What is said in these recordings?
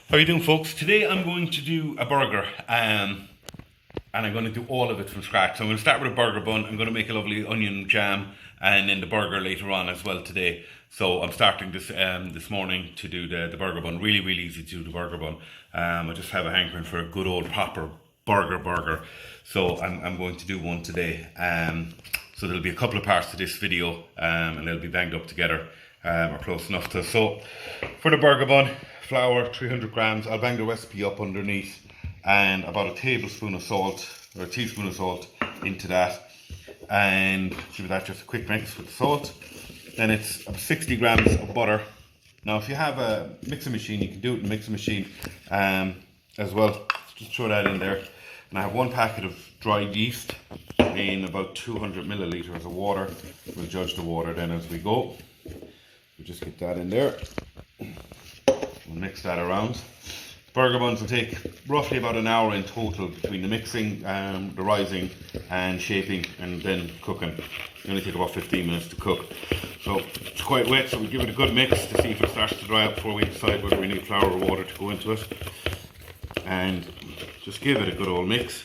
How are you doing, folks? Today I'm going to do a burger and I'm going to do all of it from scratch. So I'm going to start with a burger bun. I'm going to make a lovely onion jam and then the burger later on as well today. So I'm starting this morning to do the burger bun. Really easy to do the burger bun. I just have a hankering for a good old proper burger. So I'm going to do one today. So there'll be a couple of parts to this video and they'll be banged up together or close enough to. So for the burger bun, flour 300 grams. I'll bang the recipe up underneath, and about a tablespoon of salt or a teaspoon of salt into that, and give that just a quick mix with the salt. Then it's 60 grams of butter. Now if you have a mixing machine, you can do it in a mixing machine as well. Just throw that in there. And I have one packet of dried yeast in about 200 milliliters of water. We'll judge the water then as we go. We'll just get that in there. We'll mix that around. Burger buns will take roughly about an hour in total between the mixing, the rising and shaping and then cooking. They only take about 15 minutes to cook. So it's quite wet, so we give it a good mix to see if it starts to dry up before we decide whether we need flour or water to go into it. And just give it a good old mix.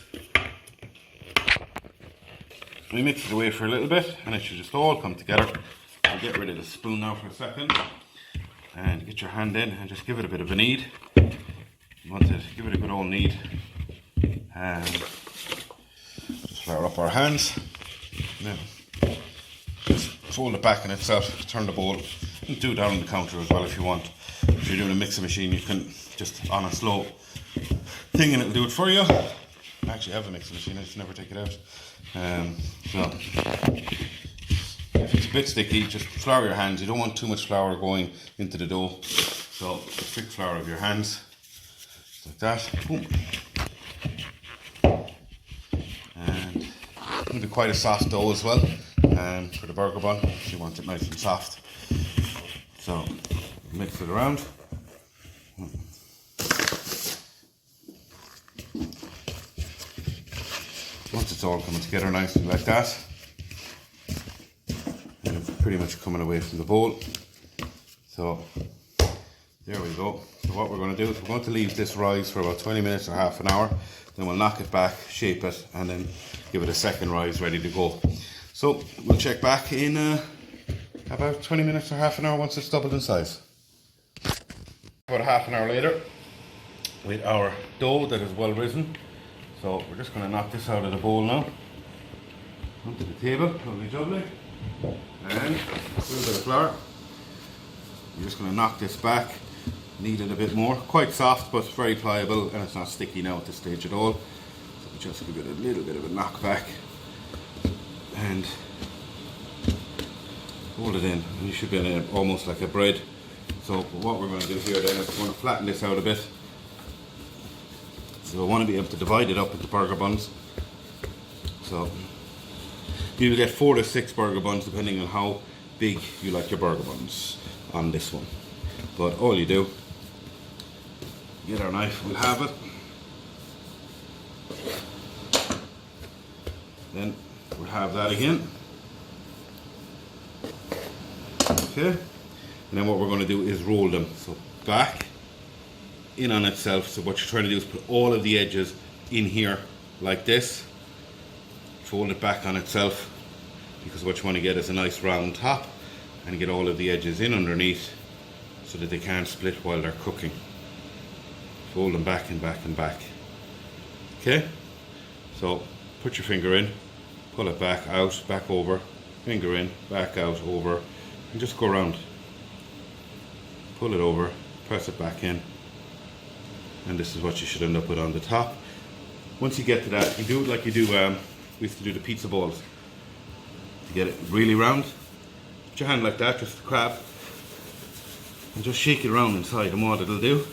We mix it away for a little bit and it should just all come together. I'll get rid of the spoon now for a second. And get your hand in and just give it a bit of a knead. You want to give it a good old knead. And just flour up our hands. Now, just fold it back in itself, turn the bowl. You can do it down on the counter as well if you want. If you're doing a mixing machine, you can just on a slow thing and it'll do it for you. I actually have a mixing machine, I just never take it out. So if it's a bit sticky, just flour your hands. You don't want too much flour going into the dough. So thick flour of your hands, like that. Boom. And it'll be quite a soft dough as well for the burger bun, if you want it nice and soft. So mix it around. Once it's all coming together nicely like that, pretty much coming away from the bowl. So there we go. So what we're going to do is we're going to leave this rise for about 20 minutes or half an hour. Then we'll knock it back, shape it, and then give it a second rise ready to go. So we'll check back in about 20 minutes or half an hour once it's doubled in size. About a half an hour later with our dough that is well risen. So we're just going to knock this out of the bowl now. Onto the table, lovely. And a little bit of flour. You're just going to knock this back, knead it a bit more. Quite soft but very pliable, and it's not sticky now at this stage at all. So we just give it a little bit of a knock back and hold it in, and you should get it almost like a bread. So what we're going to do here then is we're going to flatten this out a bit. So I want to be able to divide it up into burger buns. So you will get 4 to 6 burger buns depending on how big you like your burger buns on this one. But all you do, get our knife, we'll have it. Then we'll have that again. Okay. And then what we're going to do is roll them. So back, in on itself. So what you're trying to do is put all of the edges in here like this. Fold it back on itself, because what you want to get is a nice round top and get all of the edges in underneath so that they can't split while they're cooking. Fold them back and back and back. Okay, so put your finger in, pull it back out, back over, finger in, back out, over, and just go around. Pull it over, press it back in, and this is what you should end up with on the top. Once you get to that, you do it like you do we used to do the pizza balls. To get it really round, put your hand like that, just a crab, and just shake it around inside, and what it'll do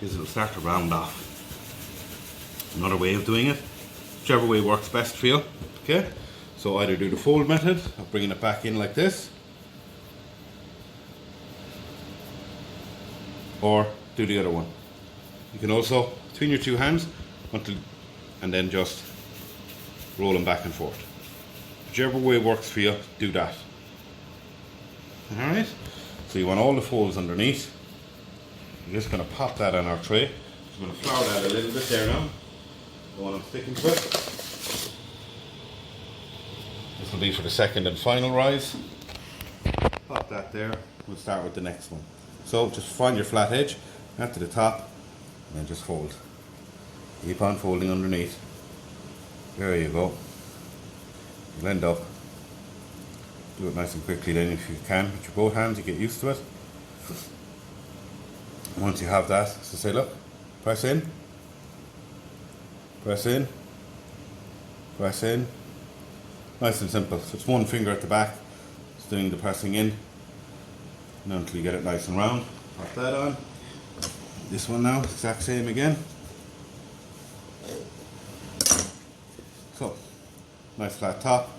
is it'll start to round off. Another way of doing it, whichever way works best for you. Okay, so either do the fold method of bringing it back in like this, or do the other one. You can also, between your two hands, and then just roll them back and forth. Whichever way works for you, do that. Alright, so you want all the folds underneath. I'm just going to pop that on our tray. I'm going to flour that a little bit there now. The one I'm sticking to it. This will be for the second and final rise. Pop that there. We'll start with the next one. So just find your flat edge out to the top and then just fold. Keep on folding underneath. There you go. You'll end up. Do it nice and quickly then if you can. With your both hands, you get used to it. Once you have that, so say look, press in, press in, press in. Nice and simple. So it's one finger at the back, it's doing the pressing in. And until you get it nice and round. Pop that on. This one now, exact same again. So, nice flat top.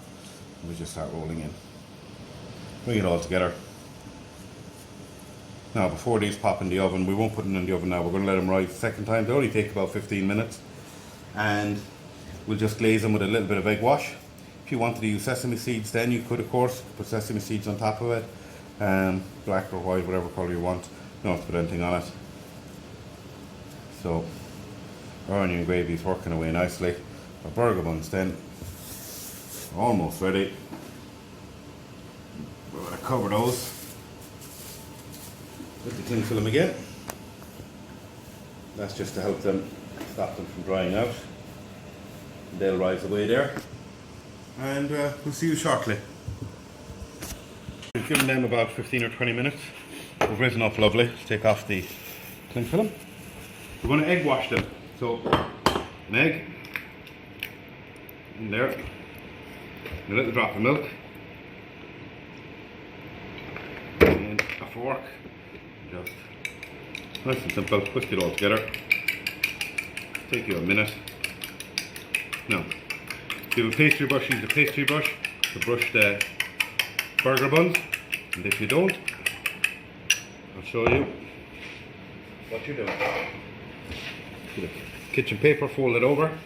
And we just start rolling in. Bring it all together. Now before these pop in the oven, we won't put them in the oven now, we're going to let them rise the second time. They only take about 15 minutes. And we'll just glaze them with a little bit of egg wash. If you wanted to use sesame seeds then you could, of course, put sesame seeds on top of it. Black or white, whatever colour you want. You don't have to put anything on it. So our onion gravy is working away nicely. Our burger buns then are almost ready. We're going to cover those with the cling film again. That's just to help them, stop them from drying out. They'll rise away there. And we'll see you shortly. We've given them about 15 or 20 minutes. They've risen up lovely. Let's take off the cling film. We're going to egg wash them. So, an egg in there, and a little drop of milk, and a fork. Just nice and simple, whisk it all together. Take you a minute. Now, if you have a pastry brush, use a pastry brush to brush the burger buns. And if you don't, I'll show you what you're doing. Get a kitchen paper, fold it over.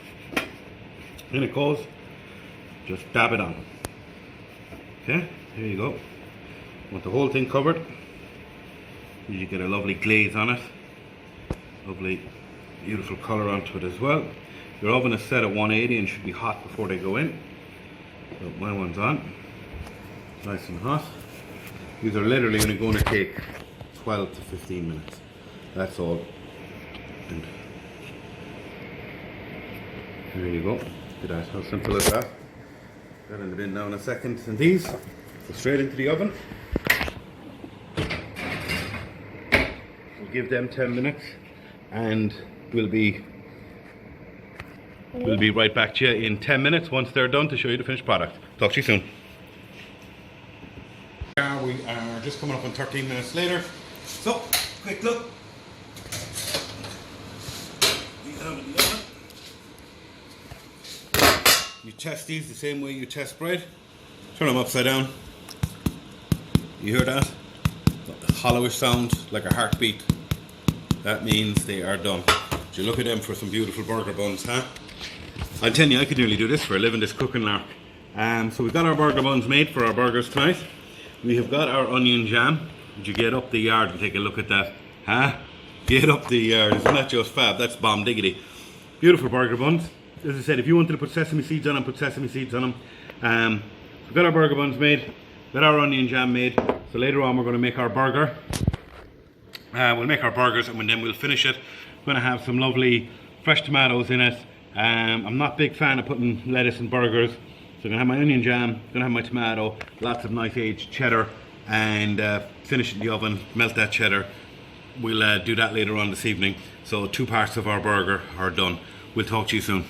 In it goes. Just dab it on. Okay, here you go. Want the whole thing covered. You get a lovely glaze on it, lovely beautiful colour onto it as well. Your oven is set at 180 and should be hot before they go in. So my one's on, nice and hot. These are literally only going to take 12 to 15 minutes. That's all. And there you go. Look at that, how simple is that? That in the bin now in a second. And these go straight into the oven. Give them 10 minutes and we'll be right back to you in 10 minutes once they're done to show you the finished product. Talk to you soon. We are just coming up on 13 minutes later. So, quick look. You test these the same way you test bread. Turn them upside down. You hear that? The hollowish sound like a heartbeat. That means they are done. So you look at them for some beautiful burger buns, huh? I'm telling you, I could nearly do this for a living, this cooking lark. So we've got our burger buns made for our burgers tonight. We have got our onion jam. Would you get up the yard and take a look at that? Huh? Get up the yard. Isn't that just fab? That's bomb diggity. Beautiful burger buns. As I said, if you wanted to put sesame seeds on them, put sesame seeds on them. We've got our burger buns made. Got our onion jam made. So later on we're going to make our burger. We'll make our burgers and then we'll finish it. We're going to have some lovely fresh tomatoes in it. I'm not a big fan of putting lettuce in burgers. So I'm going to have my onion jam, going to have my tomato, lots of nice aged cheddar, and finish it in the oven, melt that cheddar. We'll do that later on this evening. So 2 parts of our burger are done. We'll talk to you soon.